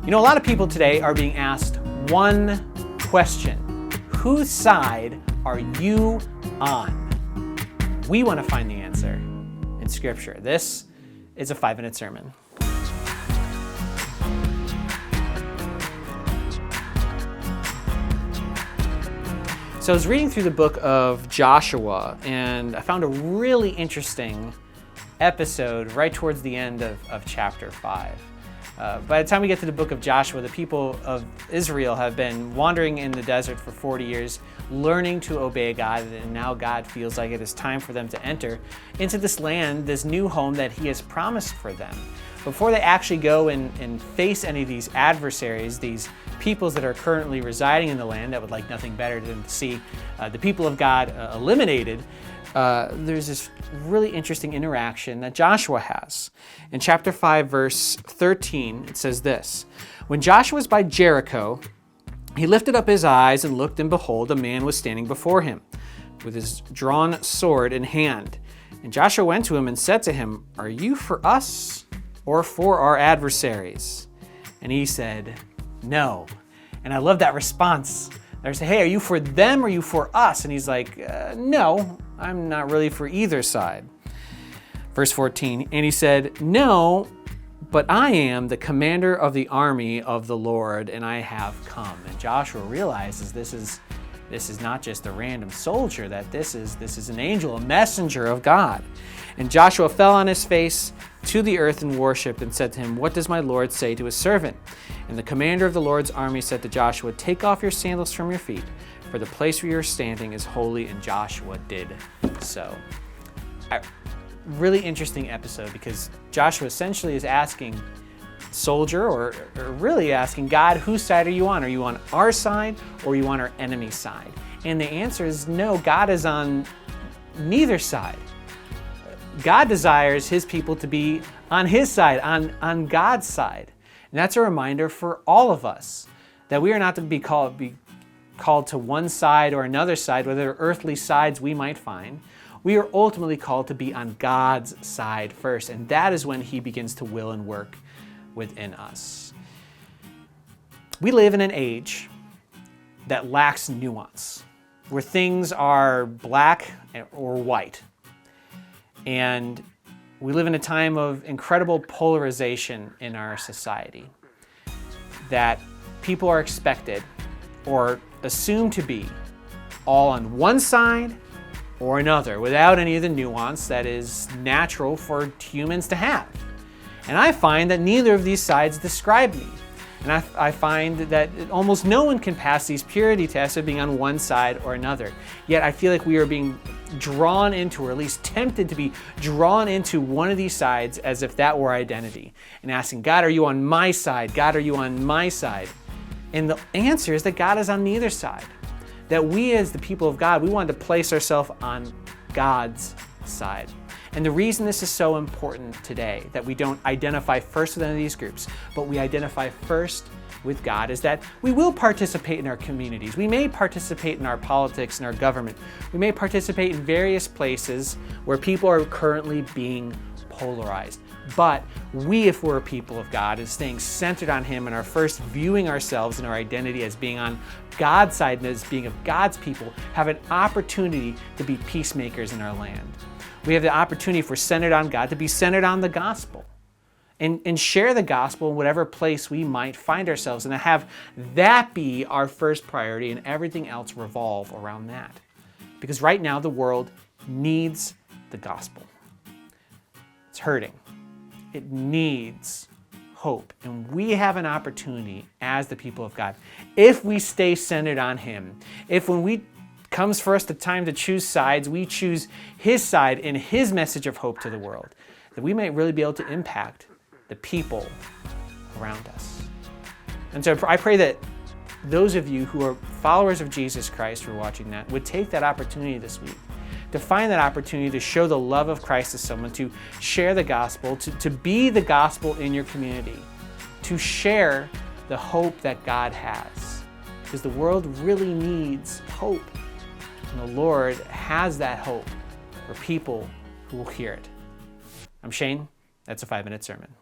You know, a lot of people today are being asked one question. Whose side are you on? We want to find the answer in Scripture. This is a 5-minute sermon. So I was reading through the book of Joshua, and I found a really interesting episode right towards the end of chapter 5. By the time we get to the book of Joshua, the people of Israel have been wandering in the desert for 40 years, learning to obey God, and now God feels like it is time for them to enter into this land, this new home that He has promised for them. Before they actually go and face any of these adversaries, these peoples that are currently residing in the land that would like nothing better than to see the people of God eliminated, there's this really interesting interaction that Joshua has. In chapter 5, verse 13, it says this: "When Joshua was by Jericho, he lifted up his eyes and looked, and behold, a man was standing before him, with his drawn sword in hand. And Joshua went to him and said to him, 'Are you for us or for our adversaries?' And he said, 'No.'" And I love that response. They say, "Hey, are you for them or are you for us?" And he's like, "No, I'm not really for either side." Verse 14, "And he said, 'No, but I am the commander of the army of the Lord, and I have come.'" And Joshua realizes this is not just a random soldier, that this is an angel, a messenger of God. And Joshua fell on his face to the earth and worshipped, and said to him, "What does my Lord say to his servant?" And the commander of the Lord's army said to Joshua, "Take off your sandals from your feet, for the place where you're standing is holy." And Joshua did so. Really interesting episode, because Joshua essentially is asking soldier, or really asking God, whose side are you on? Are you on our side or are you on our enemy's side? And the answer is no, God is on neither side. God desires His people to be on His side, on God's side. And that's a reminder for all of us that we are not to be called to one side or another side, whether earthly sides we might find. We are ultimately called to be on God's side first, and that is when He begins to will and work within us. We live in an age that lacks nuance, where things are black or white. And we live in a time of incredible polarization in our society, that people are expected or assumed to be all on one side or another, without any of the nuance that is natural for humans to have. And I find that neither of these sides describe me. And I find that almost no one can pass these purity tests of being on one side or another. Yet I feel like we are being drawn into, or at least tempted to be drawn into, one of these sides as if that were identity. And asking, God, are you on my side? God, are you on my side? And the answer is that God is on neither side. That we as the people of God, we want to place ourselves on God's side. And the reason this is so important today, that we don't identify first with any of these groups, but we identify first with God, is that we will participate in our communities. We may participate in our politics and our government. We may participate in various places where people are currently being polarized. But we, if we're a people of God, is staying centered on Him and are first viewing ourselves and our identity as being on God's side and as being of God's people, have an opportunity to be peacemakers in our land. We have the opportunity, if we're centered on God, to be centered on the gospel and share the gospel in whatever place we might find ourselves, and to have that be our first priority and everything else revolve around that. Because right now the world needs the gospel. It's hurting. It needs hope. And we have an opportunity as the people of God, if we stay centered on Him, if when we comes for us the time to choose sides, we choose His side in His message of hope to the world, that we might really be able to impact the people around us. And so I pray that those of you who are followers of Jesus Christ who are watching that would take that opportunity this week, to find that opportunity to show the love of Christ to someone, to share the gospel, to be the gospel in your community, to share the hope that God has. Because the world really needs hope. And the Lord has that hope for people who will hear it. I'm Shane. That's a 5-minute sermon.